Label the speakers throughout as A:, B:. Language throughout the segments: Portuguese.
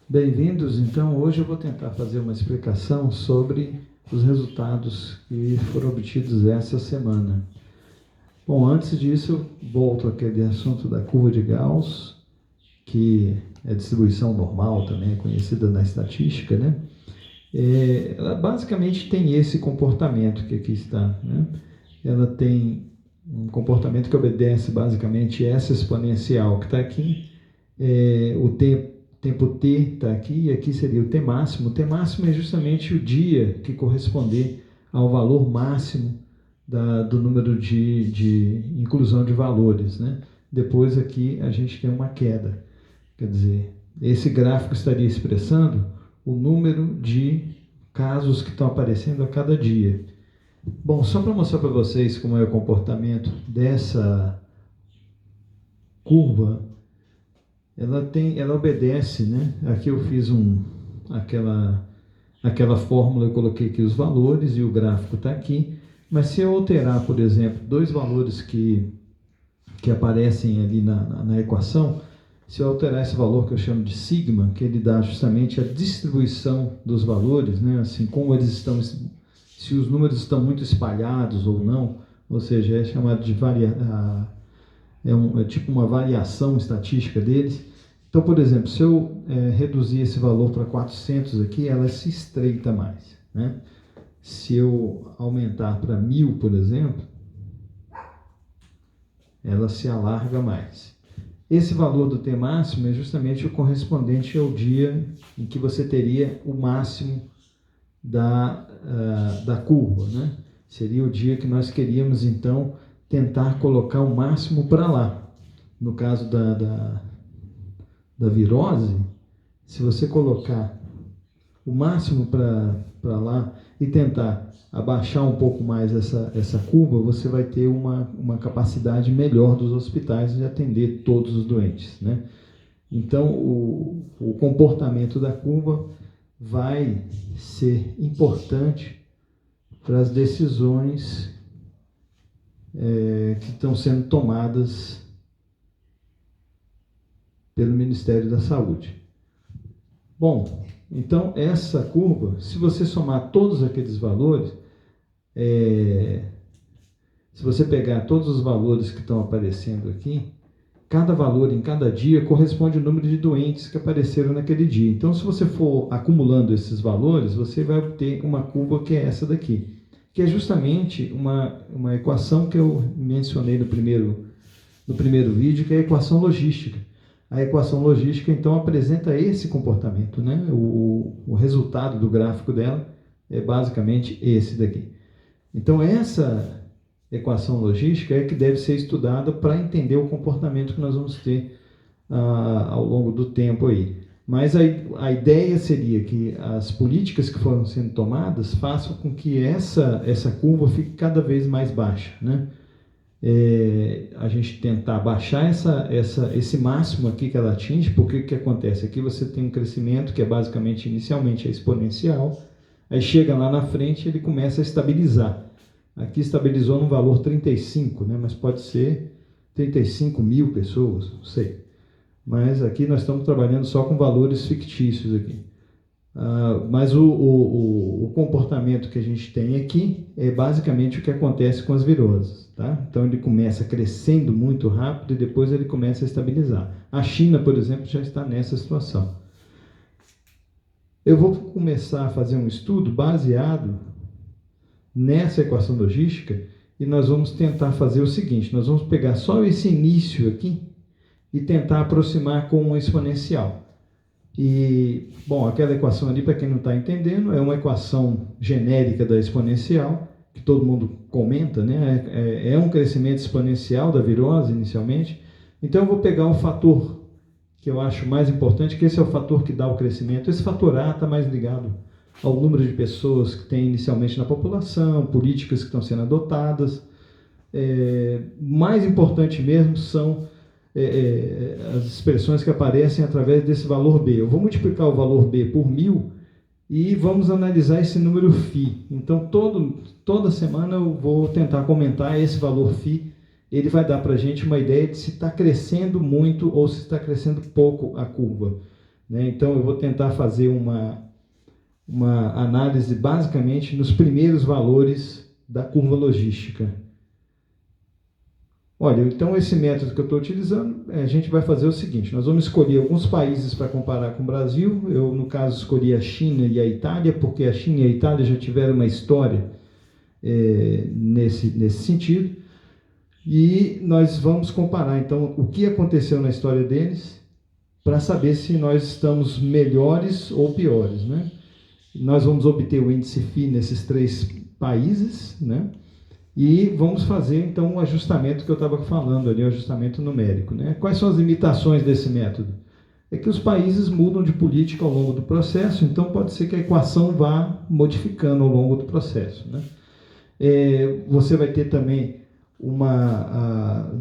A: Bem-vindos. Então, hoje eu vou tentar fazer uma explicação sobre os resultados que foram obtidos essa semana. Bom, antes disso, eu volto àquele assunto da curva de Gauss, que é distribuição normal também, é conhecida na estatística, né? Ela basicamente tem esse comportamento que aqui está, né? Ela tem um comportamento que obedece basicamente essa exponencial que está aqui, o tempo t está aqui, e aqui seria o t máximo. O t máximo é justamente o dia que corresponder ao valor máximo do número de inclusão de valores, né? Depois aqui a gente tem uma queda. Quer dizer, esse gráfico estaria expressando o número de casos que estão aparecendo a cada dia. Bom, só para mostrar para vocês como é o comportamento dessa curva, ela obedece, né? Aqui eu fiz aquela fórmula, eu coloquei aqui os valores e o gráfico está aqui. Mas se eu alterar, por exemplo, dois valores que aparecem ali na equação, se eu alterar esse valor que eu chamo de sigma, que ele dá justamente a distribuição dos valores, né? Assim, como eles estão, se os números estão muito espalhados ou não, ou seja, é chamado de é tipo uma variação estatística deles. Então, por exemplo, se eu reduzir esse valor para 400 aqui, ela se estreita mais, né? Se eu aumentar para 1000, por exemplo, ela se alarga mais. Esse valor do T máximo é justamente o correspondente ao dia em que você teria o máximo da curva, né? Seria o dia que nós queríamos, então, tentar colocar o máximo para lá. No caso da virose, se você colocar o máximo para lá e tentar abaixar um pouco mais essa curva, você vai ter uma capacidade melhor dos hospitais de atender todos os doentes, né? Então, o comportamento da curva vai ser importante para as decisões que estão sendo tomadas pelo Ministério da Saúde. Bom, então essa curva, se você somar todos aqueles valores, se você pegar todos os valores que estão aparecendo aqui, cada valor em cada dia corresponde ao número de doentes que apareceram naquele dia. Então, se você for acumulando esses valores, você vai obter uma curva que é essa daqui, que é justamente uma equação que eu mencionei no primeiro vídeo, que é a equação logística. A equação logística, então, apresenta esse comportamento, né? O resultado do gráfico dela é basicamente esse daqui. Então, essa equação logística é que deve ser estudada para entender o comportamento que nós vamos ter ao longo do tempo aí. Mas a ideia seria que as políticas que foram sendo tomadas façam com que essa curva fique cada vez mais baixa, né? A gente tentar baixar esse máximo aqui que ela atinge, porque o que acontece? Aqui você tem um crescimento que é basicamente, inicialmente, é exponencial, aí chega lá na frente e ele começa a estabilizar. Aqui estabilizou no valor 35, né? Mas pode ser 35 mil pessoas, não sei. Mas aqui nós estamos trabalhando só com valores fictícios aqui. Mas o comportamento que a gente tem aqui é basicamente o que acontece com as viroses, tá? Então ele começa crescendo muito rápido e depois ele começa a estabilizar. A China, por exemplo, já está nessa situação. Eu vou começar a fazer um estudo baseado nessa equação logística e nós vamos tentar fazer o seguinte: nós vamos pegar só esse início aqui e tentar aproximar com uma exponencial. E, bom, aquela equação ali, para quem não está entendendo, é uma equação genérica da exponencial, que todo mundo comenta, né? É um crescimento exponencial da virose, inicialmente. Então, eu vou pegar um fator que eu acho mais importante, que esse é o fator que dá o crescimento. Esse fator A está mais ligado ao número de pessoas que tem inicialmente na população, políticas que estão sendo adotadas. Mais importante mesmo são as expressões que aparecem através desse valor B. Eu vou multiplicar o valor B por 1000 e vamos analisar esse número φ. Então, toda semana eu vou tentar comentar esse valor φ. Ele vai dar para a gente uma ideia de se está crescendo muito ou se está crescendo pouco a curva. né? Então, eu vou tentar fazer uma análise basicamente nos primeiros valores da curva logística. Olha, então esse método que eu estou utilizando, a gente vai fazer o seguinte: nós vamos escolher alguns países para comparar com o Brasil. Eu, no caso, escolhi a China e a Itália, porque a China e a Itália já tiveram uma história nesse sentido. E nós vamos comparar, então, o que aconteceu na história deles, para saber se nós estamos melhores ou piores, né? Nós vamos obter o índice FI nesses 3 países, né? E vamos fazer, então, o ajustamento que eu estava falando ali, o ajustamento numérico, né? Quais são as limitações desse método? É que os países mudam de política ao longo do processo, então pode ser que a equação vá modificando ao longo do processo, né? Você vai ter também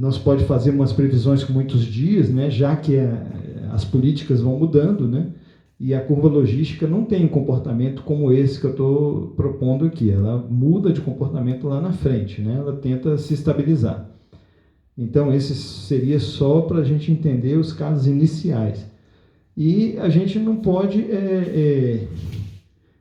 A: nós pode fazer umas previsões com muitos dias, né? Já que as políticas vão mudando, né? E a curva logística não tem um comportamento como esse que eu estou propondo aqui. Ela muda de comportamento lá na frente, né? Ela tenta se estabilizar. Então, esse seria só para a gente entender os casos iniciais. E a gente não pode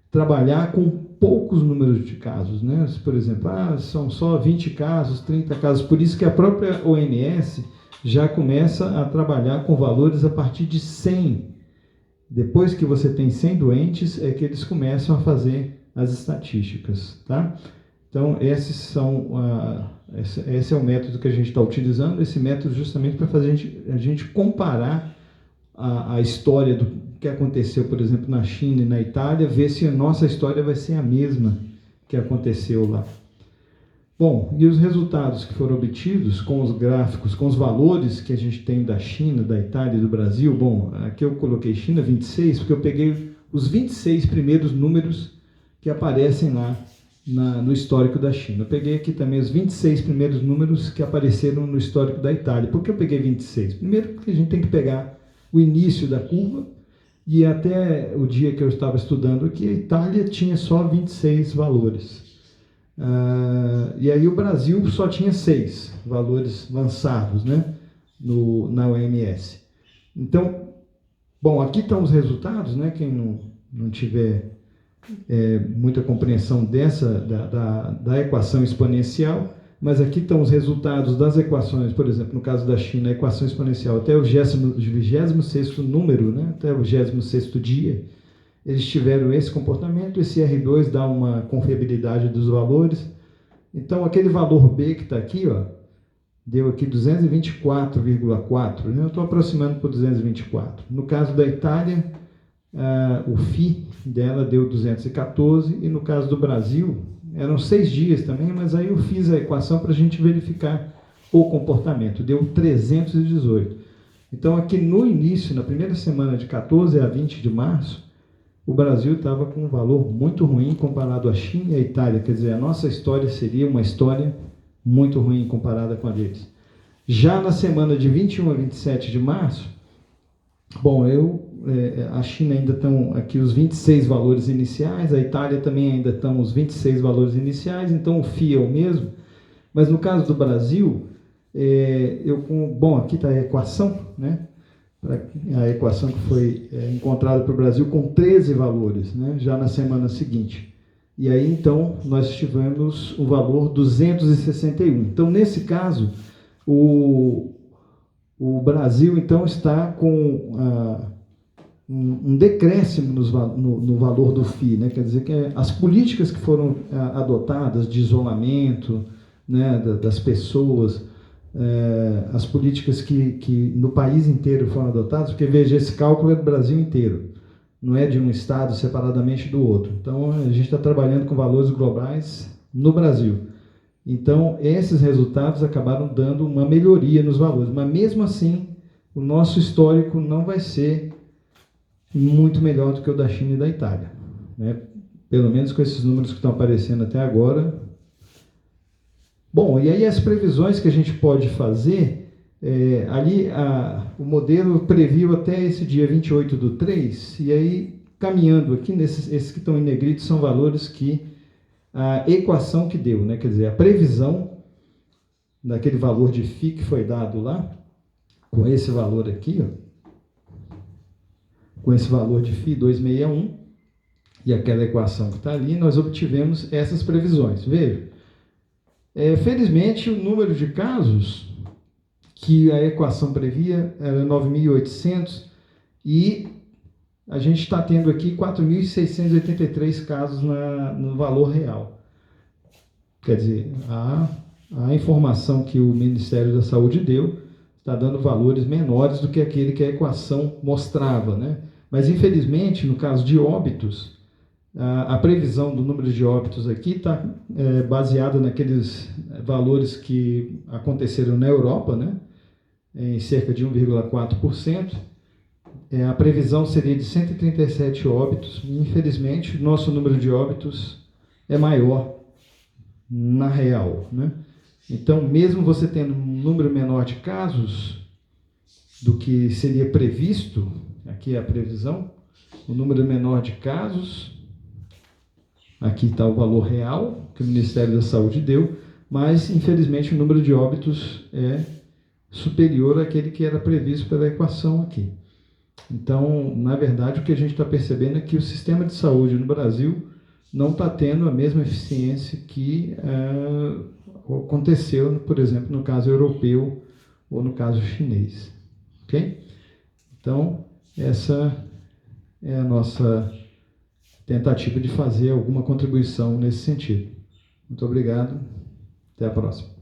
A: trabalhar com poucos números de casos, né? Por exemplo, são só 20 casos, 30 casos. Por isso que a própria OMS já começa a trabalhar com valores a partir de 100. Depois que você tem 100 doentes, é que eles começam a fazer as estatísticas, tá? Então, esse é o método que a gente está utilizando, esse método justamente para fazer a gente comparar a história do que aconteceu, por exemplo, na China e na Itália, ver se a nossa história vai ser a mesma que aconteceu lá. Bom, e os resultados que foram obtidos com os gráficos, com os valores que a gente tem da China, da Itália e do Brasil? Bom, aqui eu coloquei China 26, porque eu peguei os 26 primeiros números que aparecem lá no histórico da China. Eu peguei aqui também os 26 primeiros números que apareceram no histórico da Itália. Por que eu peguei 26? Primeiro, porque a gente tem que pegar o início da curva, e até o dia que eu estava estudando aqui, a Itália tinha só 26 valores. E aí o Brasil só tinha 6 valores lançados, né, na OMS. Então, bom, aqui estão os resultados, né? Quem não tiver muita compreensão da equação exponencial, mas aqui estão os resultados das equações. Por exemplo, no caso da China, a equação exponencial até o 26º número, né, até o 26º dia, eles tiveram esse comportamento. Esse R2 dá uma confiabilidade dos valores. Então, aquele valor B que está aqui, ó, deu aqui 224,4, né? Eu estou aproximando para 224. No caso da Itália, o FI dela deu 214, e no caso do Brasil, eram 6 dias também, mas aí eu fiz a equação para a gente verificar o comportamento, deu 318. Então, aqui no início, na primeira semana de 14 a 20 de março, o Brasil estava com um valor muito ruim comparado à China e à Itália. Quer dizer, a nossa história seria uma história muito ruim comparada com a deles. Já na semana de 21 a 27 de março, bom, a China ainda estão aqui os 26 valores iniciais, a Itália também ainda estão os 26 valores iniciais, então o FI é o mesmo. Mas no caso do Brasil, bom, aqui está a equação, né? A equação que foi encontrada para o Brasil com 13 valores, né, já na semana seguinte. E aí, então, nós tivemos o valor 261. Então, nesse caso, o Brasil, então, está com um decréscimo no valor do FI, né? Quer dizer que as políticas que foram adotadas de isolamento, né, das pessoas, as políticas que no país inteiro foram adotadas, porque, veja, esse cálculo é do Brasil inteiro, não é de um estado separadamente do outro. Então, a gente está trabalhando com valores globais no Brasil. Então, esses resultados acabaram dando uma melhoria nos valores, mas mesmo assim, o nosso histórico não vai ser muito melhor do que o da China e da Itália, né? Pelo menos com esses números que estão aparecendo até agora. Bom, e aí as previsões que a gente pode fazer, ali o modelo previu até esse dia 28/3, e aí caminhando aqui, esses que estão em negrito são valores que a equação que deu, né? Quer dizer, a previsão daquele valor de φ que foi dado lá, com esse valor aqui, ó, com esse valor de φ 261 e aquela equação que está ali, nós obtivemos essas previsões. Veja, felizmente o número de casos que a equação previa era 9.800 e a gente está tendo aqui 4.683 casos no valor real. Quer dizer, a informação que o Ministério da Saúde deu está dando valores menores do que aquele que a equação mostrava, né? Mas, infelizmente, no caso de óbitos, a previsão do número de óbitos aqui está baseada naqueles valores que aconteceram na Europa, né? Em cerca de 1,4%. A previsão seria de 137 óbitos. Infelizmente, nosso número de óbitos é maior na real, né? Então, mesmo você tendo um número menor de casos do que seria previsto, aqui é a previsão, o número menor de casos, aqui está o valor real que o Ministério da Saúde deu, mas, infelizmente, o número de óbitos é superior àquele que era previsto pela equação aqui. Então, na verdade, o que a gente está percebendo é que o sistema de saúde no Brasil não está tendo a mesma eficiência que aconteceu, por exemplo, no caso europeu ou no caso chinês. Ok? Então, essa é a nossa tentativa de fazer alguma contribuição nesse sentido. Muito obrigado. Até a próxima.